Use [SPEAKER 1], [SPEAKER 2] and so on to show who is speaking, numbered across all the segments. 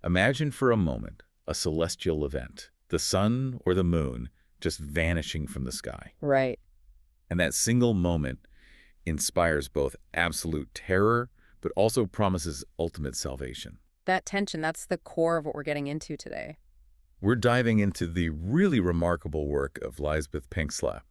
[SPEAKER 1] Imagine for a moment a celestial event, the sun or the moon just vanishing from the sky.
[SPEAKER 2] Right.
[SPEAKER 1] And that single moment inspires both absolute terror, but also promises ultimate salvation.
[SPEAKER 2] That tension, that's the core of what we're getting into today.
[SPEAKER 1] We're diving into the really remarkable work of Liesbeth Pankaja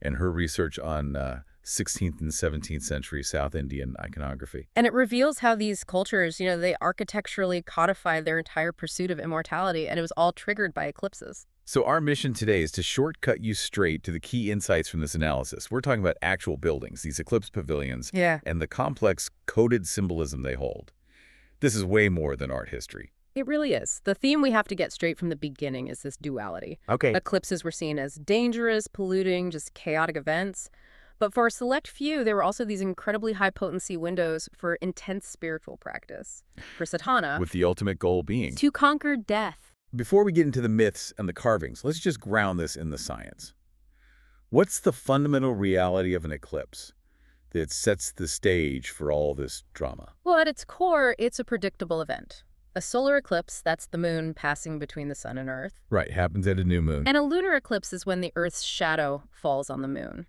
[SPEAKER 1] and her research on 16th and 17th century South Indian iconography.
[SPEAKER 2] And it reveals how these cultures, they architecturally codified their entire pursuit of immortality, and it was all triggered by eclipses.
[SPEAKER 1] So our mission today is to shortcut you straight to the key insights from this analysis. We're talking about actual buildings, these eclipse pavilions, and the complex coded symbolism they hold. This is way more than art history.
[SPEAKER 2] It really is. The theme we have to get straight from the beginning is this duality.
[SPEAKER 1] Okay.
[SPEAKER 2] Eclipses were seen as dangerous, polluting, just chaotic events. But for a select few, there were also these incredibly high-potency windows for intense spiritual practice. For sadhana,
[SPEAKER 1] With the ultimate goal being.
[SPEAKER 2] to conquer death.
[SPEAKER 1] Before we get into the myths and the carvings, let's just ground this in the science. What's the fundamental reality of an eclipse that sets the stage for all this drama?
[SPEAKER 2] Well, at its core, it's a predictable event. A solar eclipse, that's the moon passing between the sun and Earth.
[SPEAKER 1] Right, happens at a new moon.
[SPEAKER 2] And a lunar eclipse is when the Earth's shadow falls on the moon.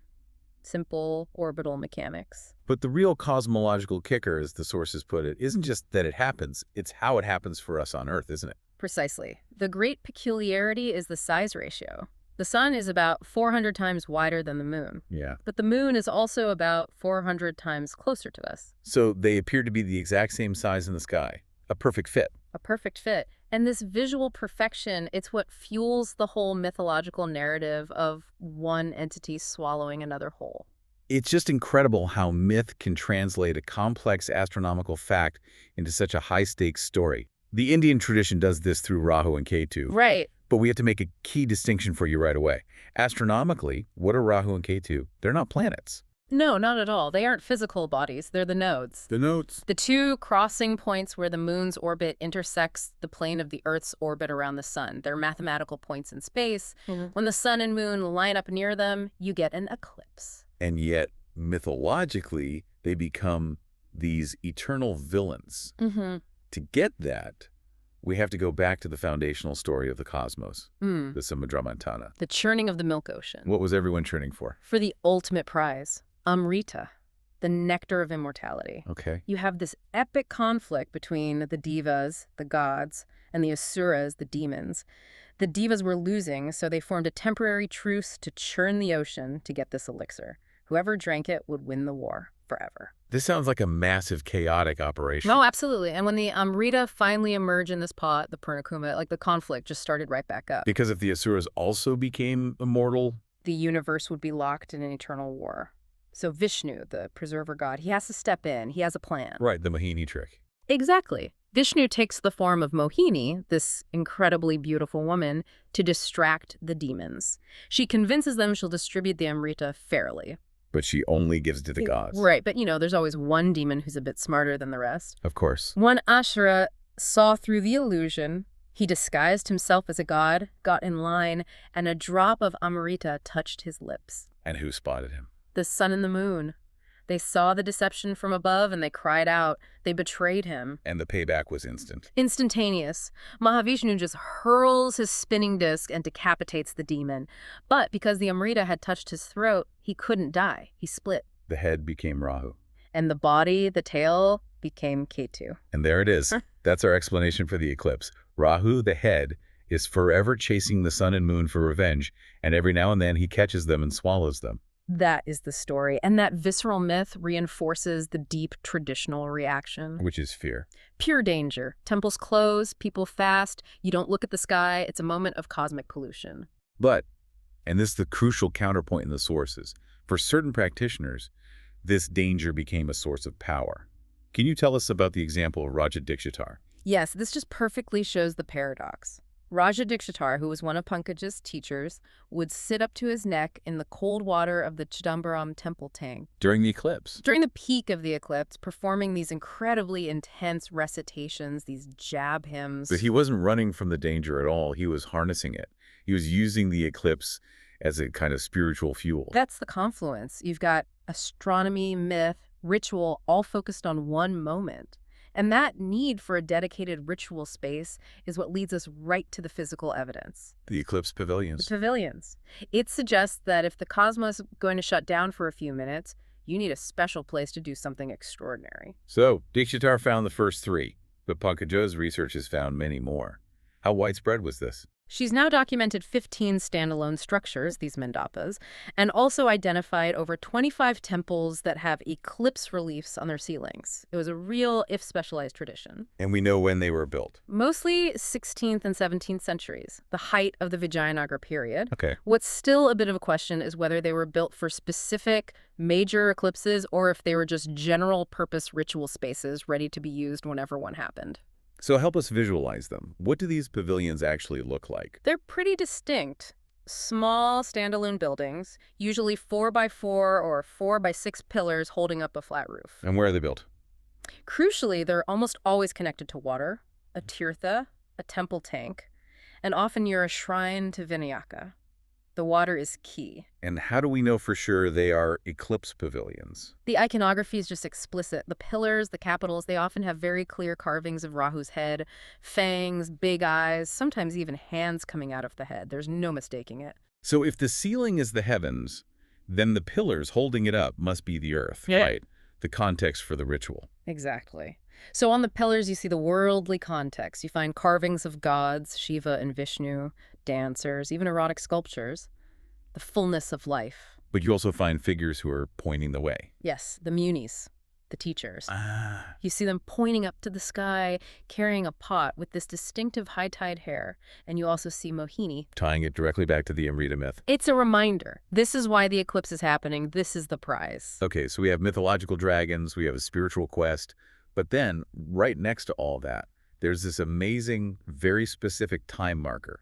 [SPEAKER 2] Simple orbital mechanics.
[SPEAKER 1] But the real cosmological kicker, as the sources put it, isn't just that it happens, it's how it happens for us on Earth, isn't it?
[SPEAKER 2] Precisely. The great peculiarity is the size ratio. The sun is about 400 times wider than the moon.
[SPEAKER 1] Yeah.
[SPEAKER 2] But the moon is also about 400 times closer to us.
[SPEAKER 1] So they appear to be the exact same size in the sky. A perfect fit.
[SPEAKER 2] A perfect fit. And this visual perfection, it's what fuels the whole mythological narrative of one entity swallowing another whole.
[SPEAKER 1] It's just incredible how myth can translate a complex astronomical fact into such a high-stakes story. The Indian tradition does this through Rahu and Ketu.
[SPEAKER 2] Right.
[SPEAKER 1] But we have to make a key distinction for you right away. Astronomically, what are Rahu and Ketu? They're not planets.
[SPEAKER 2] No, not at all. They aren't physical bodies. They're the nodes.
[SPEAKER 1] The nodes.
[SPEAKER 2] The two crossing points where the moon's orbit intersects the plane of the Earth's orbit around the sun. They're mathematical points in space. When the sun and moon line up near them, you get an eclipse.
[SPEAKER 1] And yet, mythologically, they become these eternal villains. To get that, we have to go back to the foundational story of the cosmos, the Samudra-mantana.
[SPEAKER 2] The churning of the milk ocean.
[SPEAKER 1] What was everyone churning for?
[SPEAKER 2] For the ultimate prize, amrita, the nectar of immortality.
[SPEAKER 1] Okay.
[SPEAKER 2] You have this epic conflict between the devas, the gods, and the asuras, the demons. The devas were losing, so they formed a temporary truce to churn the ocean to get this elixir. Whoever drank it would win the war forever.
[SPEAKER 1] This sounds like a massive, chaotic operation.
[SPEAKER 2] No, absolutely. And when the amrita finally emerged in this pot, the Purnakuma, like the conflict just started right back up.
[SPEAKER 1] Because if the asuras also became immortal,
[SPEAKER 2] the universe would be locked in an eternal war. So Vishnu, the preserver god, he has to step in. He has a plan.
[SPEAKER 1] Right, the Mohini trick.
[SPEAKER 2] Exactly. Vishnu takes the form of Mohini, this incredibly beautiful woman, to distract the demons. She convinces them she'll distribute the amrita fairly.
[SPEAKER 1] But she only gives to the gods.
[SPEAKER 2] Right, but there's always one demon who's a bit smarter than the rest.
[SPEAKER 1] Of course.
[SPEAKER 2] One Ashura saw through the illusion. He disguised himself as a god, got in line, and a drop of amrita touched his lips.
[SPEAKER 1] And who spotted him?
[SPEAKER 2] The sun and the moon. They saw the deception from above and they cried out. They betrayed him.
[SPEAKER 1] And the payback was instant.
[SPEAKER 2] Instantaneous. Mahavishnu just hurls his spinning disc and decapitates the demon. But because the amrita had touched his throat, he couldn't die. He split.
[SPEAKER 1] The head became Rahu.
[SPEAKER 2] And the body, the tail, became Ketu.
[SPEAKER 1] And there it is. That's our explanation for the eclipse. Rahu, the head, is forever chasing the sun and moon for revenge, and every now and then he catches them and swallows them.
[SPEAKER 2] That is the story. And that visceral myth reinforces the deep traditional reaction.
[SPEAKER 1] Which is fear.
[SPEAKER 2] Pure danger. Temples close, people fast, you don't look at the sky. It's a moment of cosmic pollution.
[SPEAKER 1] But, and this is the crucial counterpoint in the sources, for certain practitioners, this danger became a source of power. Can you tell us about the example of Raja Dikshitar?
[SPEAKER 2] Yes, this just perfectly shows the paradox. Raja Dikshitar, who was one of Pankaja's teachers, would sit up to his neck in the cold water of the Chidambaram temple tank.
[SPEAKER 1] During the eclipse?
[SPEAKER 2] During the peak of the eclipse, performing these incredibly intense recitations, these jab hymns.
[SPEAKER 1] But he wasn't running from the danger at all. He was harnessing it. He was using the eclipse as a kind of spiritual fuel.
[SPEAKER 2] That's the confluence. You've got astronomy, myth, ritual, all focused on one moment. And that need for a dedicated ritual space is what leads us right to the physical evidence.
[SPEAKER 1] The eclipse
[SPEAKER 2] The
[SPEAKER 1] pavilions.
[SPEAKER 2] pavilions. It suggests that if the cosmos is going to shut down for a few minutes, you need a special place to do something extraordinary.
[SPEAKER 1] So, Dikshitar found the first three, but Pankaja's research has found many more. How widespread was this?
[SPEAKER 2] She's now documented 15 standalone structures, these mandapas, and also identified over 25 temples that have eclipse reliefs on their ceilings. It was a real, if specialized, tradition.
[SPEAKER 1] And we know when they were built.
[SPEAKER 2] Mostly 16th and 17th centuries, the height of the Vijayanagara period.
[SPEAKER 1] Okay.
[SPEAKER 2] What's still a bit of a question is whether they were built for specific major eclipses or if they were just general-purpose ritual spaces ready to be used whenever one happened.
[SPEAKER 1] So help us visualize them. What do these pavilions actually look like?
[SPEAKER 2] They're pretty distinct. Small, standalone buildings, usually 4x4 or 4x6 pillars holding up a flat roof.
[SPEAKER 1] And where are they built?
[SPEAKER 2] Crucially, they're almost always connected to water, a tirtha, a temple tank, and often near a shrine to Vinayaka. The water is key.
[SPEAKER 1] And how do we know for sure they are eclipse pavilions?
[SPEAKER 2] The iconography is just explicit. The pillars, the capitals, they often have very clear carvings of Rahu's head, fangs, big eyes, sometimes even hands coming out of the head. There's no mistaking it.
[SPEAKER 1] So if the ceiling is the heavens, then the pillars holding it up must be the earth, right? The context for the ritual.
[SPEAKER 2] Exactly. So on the pillars, you see the worldly context. You find carvings of gods, Shiva and Vishnu, dancers, even erotic sculptures, the fullness of life.
[SPEAKER 1] But you also find figures who are pointing the way.
[SPEAKER 2] Yes, the munis, the teachers.
[SPEAKER 1] Ah.
[SPEAKER 2] You see them pointing up to the sky, carrying a pot with this distinctive high-tide hair. And you also see Mohini.
[SPEAKER 1] Tying it directly back to the Amrita myth.
[SPEAKER 2] It's a reminder. This is why the eclipse is happening. This is the prize.
[SPEAKER 1] Okay, so we have mythological dragons, we have a spiritual quest, but then right next to all that, there's this amazing, very specific time marker.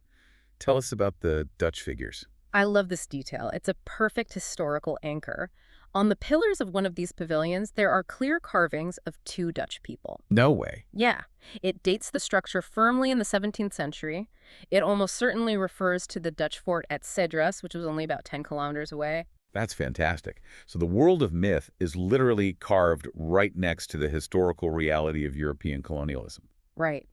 [SPEAKER 1] Tell us about the Dutch figures.
[SPEAKER 2] I love this detail. It's a perfect historical anchor. On the pillars of one of these pavilions, there are clear carvings of two Dutch people.
[SPEAKER 1] No way.
[SPEAKER 2] Yeah. It dates the structure firmly in the 17th century. It almost certainly refers to the Dutch fort at Cedras, which was only about 10 kilometers away.
[SPEAKER 1] That's fantastic. So the world of myth is literally carved right next to the historical reality of European colonialism.
[SPEAKER 2] Right.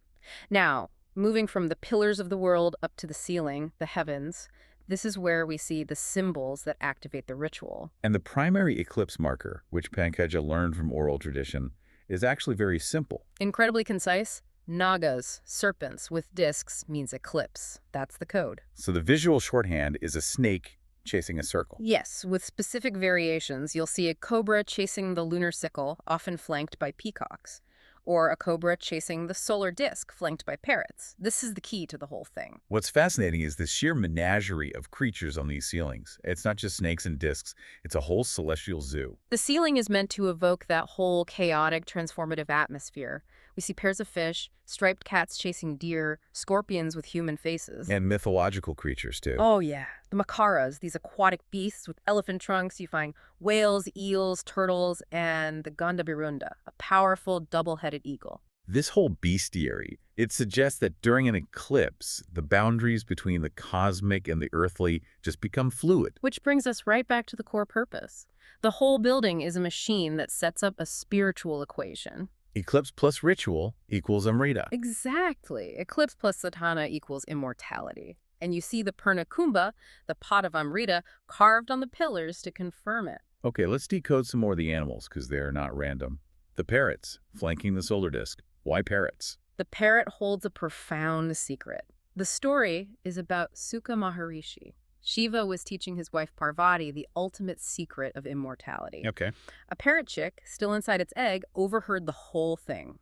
[SPEAKER 2] Now, moving from the pillars of the world up to the ceiling, the heavens, this is where we see the symbols that activate the ritual.
[SPEAKER 1] And the primary eclipse marker, which Pankaja learned from oral tradition, is actually very simple.
[SPEAKER 2] Incredibly concise. Nagas, serpents with discs, means eclipse. That's the code.
[SPEAKER 1] So the visual shorthand is a snake chasing a circle.
[SPEAKER 2] Yes, with specific variations. You'll see a cobra chasing the lunar sickle, often flanked by peacocks, or a cobra chasing the solar disk, flanked by parrots. This is the key to the whole thing.
[SPEAKER 1] What's fascinating is the sheer menagerie of creatures on these ceilings. It's not just snakes and discs, it's a whole celestial zoo.
[SPEAKER 2] The ceiling is meant to evoke that whole chaotic, transformative atmosphere. We see pairs of fish, striped cats chasing deer, scorpions with human faces.
[SPEAKER 1] And mythological creatures, too.
[SPEAKER 2] Oh, yeah. The makaras, these aquatic beasts with elephant trunks. You find whales, eels, turtles, and the Gandabirunda, a powerful double-headed eagle.
[SPEAKER 1] This whole bestiary, it suggests that during an eclipse, the boundaries between the cosmic and the earthly just become fluid.
[SPEAKER 2] Which brings us right back to the core purpose. The whole building is a machine that sets up a spiritual equation.
[SPEAKER 1] Eclipse plus ritual equals amrita.
[SPEAKER 2] Exactly. Eclipse plus sadhana equals immortality. And you see the Purna Kumbha, the pot of amrita, carved on the pillars to confirm it.
[SPEAKER 1] Okay, let's decode some more of the animals because they're not random. The parrots, flanking the solar disk. Why parrots?
[SPEAKER 2] The parrot holds a profound secret. The story is about Sukha Maharishi. Shiva was teaching his wife Parvati the ultimate secret of immortality.
[SPEAKER 1] Okay.
[SPEAKER 2] A parrot chick, still inside its egg, overheard the whole thing.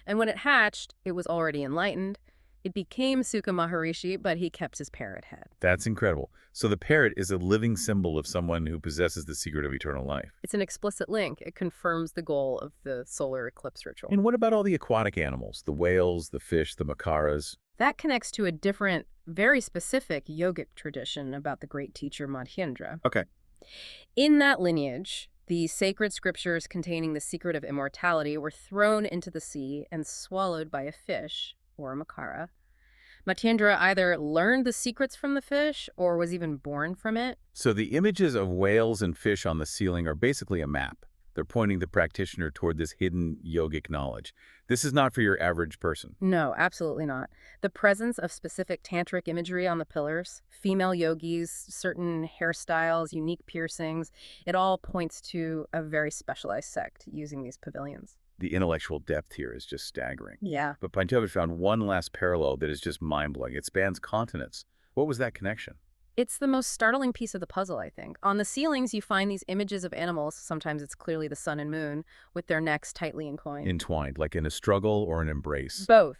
[SPEAKER 2] And when it hatched, it was already enlightened. It became Sukha Maharishi, but he kept his parrot head.
[SPEAKER 1] That's incredible. So the parrot is a living symbol of someone who possesses the secret of eternal life.
[SPEAKER 2] It's an explicit link. It confirms the goal of the solar eclipse ritual.
[SPEAKER 1] And what about all the aquatic animals? The whales, the fish, the makaras?
[SPEAKER 2] That connects to a different, very specific yogic tradition about the great teacher Madhyendra.
[SPEAKER 1] Okay.
[SPEAKER 2] In that lineage, the sacred scriptures containing the secret of immortality were thrown into the sea and swallowed by a fish, or a makara. Madhyendra either learned the secrets from the fish or was even born from it.
[SPEAKER 1] So the images of whales and fish on the ceiling are basically a map. They're pointing the practitioner toward this hidden yogic knowledge. This is not for your average person.
[SPEAKER 2] No, absolutely not. The presence of specific tantric imagery on the pillars, female yogis, certain hairstyles, unique piercings, it all points to a very specialized sect using these pavilions.
[SPEAKER 1] The intellectual depth here is just staggering.
[SPEAKER 2] Yeah.
[SPEAKER 1] But Pankaja found one last parallel that is just mind-blowing. It spans continents. What was that connection?
[SPEAKER 2] It's the most startling piece of the puzzle, I think. On the ceilings, you find these images of animals, sometimes it's clearly the sun and moon, with their necks tightly entwined.
[SPEAKER 1] Entwined, like in a struggle or an embrace.
[SPEAKER 2] Both.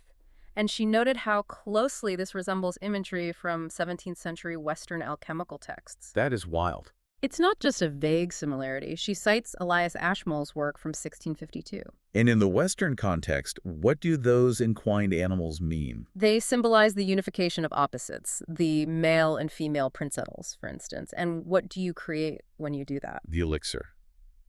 [SPEAKER 2] And she noted how closely this resembles imagery from 17th century Western alchemical texts.
[SPEAKER 1] That is wild.
[SPEAKER 2] It's not just a vague similarity. She cites Elias Ashmole's work from 1652.
[SPEAKER 1] And in the Western context, what do those entwined animals mean?
[SPEAKER 2] They symbolize the unification of opposites, the male and female principles, for instance. And what do you create when you do that?
[SPEAKER 1] The elixir.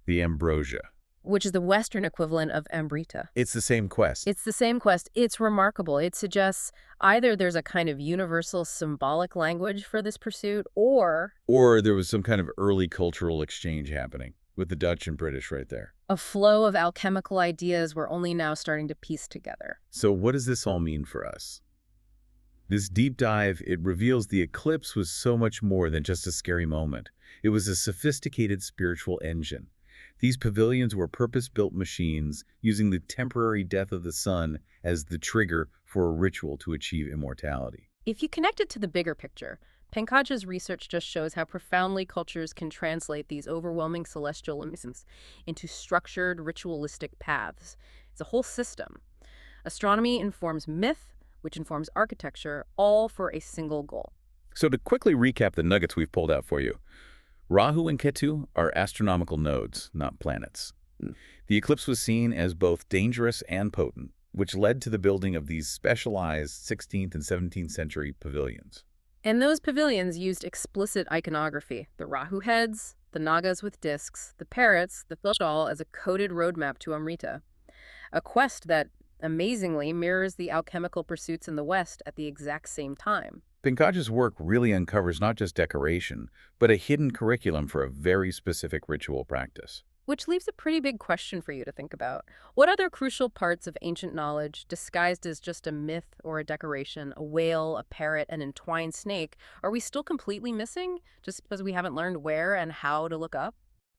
[SPEAKER 1] The ambrosia.
[SPEAKER 2] Which is the Western equivalent of amrita.
[SPEAKER 1] It's the same quest.
[SPEAKER 2] It's the same quest. It's remarkable. It suggests either there's a kind of universal symbolic language for this pursuit, or
[SPEAKER 1] there was some kind of early cultural exchange happening with the Dutch and British right there.
[SPEAKER 2] a flow of alchemical ideas we're only now starting to piece together.
[SPEAKER 1] So what does this all mean for us? This deep dive, it reveals the eclipse was so much more than just a scary moment. It was a sophisticated spiritual engine. These pavilions were purpose-built machines using the temporary death of the sun as the trigger for a ritual to achieve immortality.
[SPEAKER 2] If you connect it to the bigger picture, Pankaja's research just shows how profoundly cultures can translate these overwhelming celestial images into structured, ritualistic paths. It's a whole system. Astronomy informs myth, which informs architecture, all for a single goal.
[SPEAKER 1] So to quickly recap the nuggets we've pulled out for you, Rahu and Ketu are astronomical nodes, not planets. The eclipse was seen as both dangerous and potent, which led to the building of these specialized 16th and 17th century pavilions.
[SPEAKER 2] And those pavilions used explicit iconography, the Rahu heads, the Nagas with discs, the parrots, the fish all as a coded roadmap to Amrita, a quest that amazingly mirrors the alchemical pursuits in the West at the exact same time.
[SPEAKER 1] Pankaja's work really uncovers not just decoration, but a hidden curriculum for a very specific ritual practice.
[SPEAKER 2] Which leaves a pretty big question for you to think about. What other crucial parts of ancient knowledge, disguised as just a myth or a decoration, a whale, a parrot, an entwined snake, are we still completely missing just because we haven't learned where and how to look up?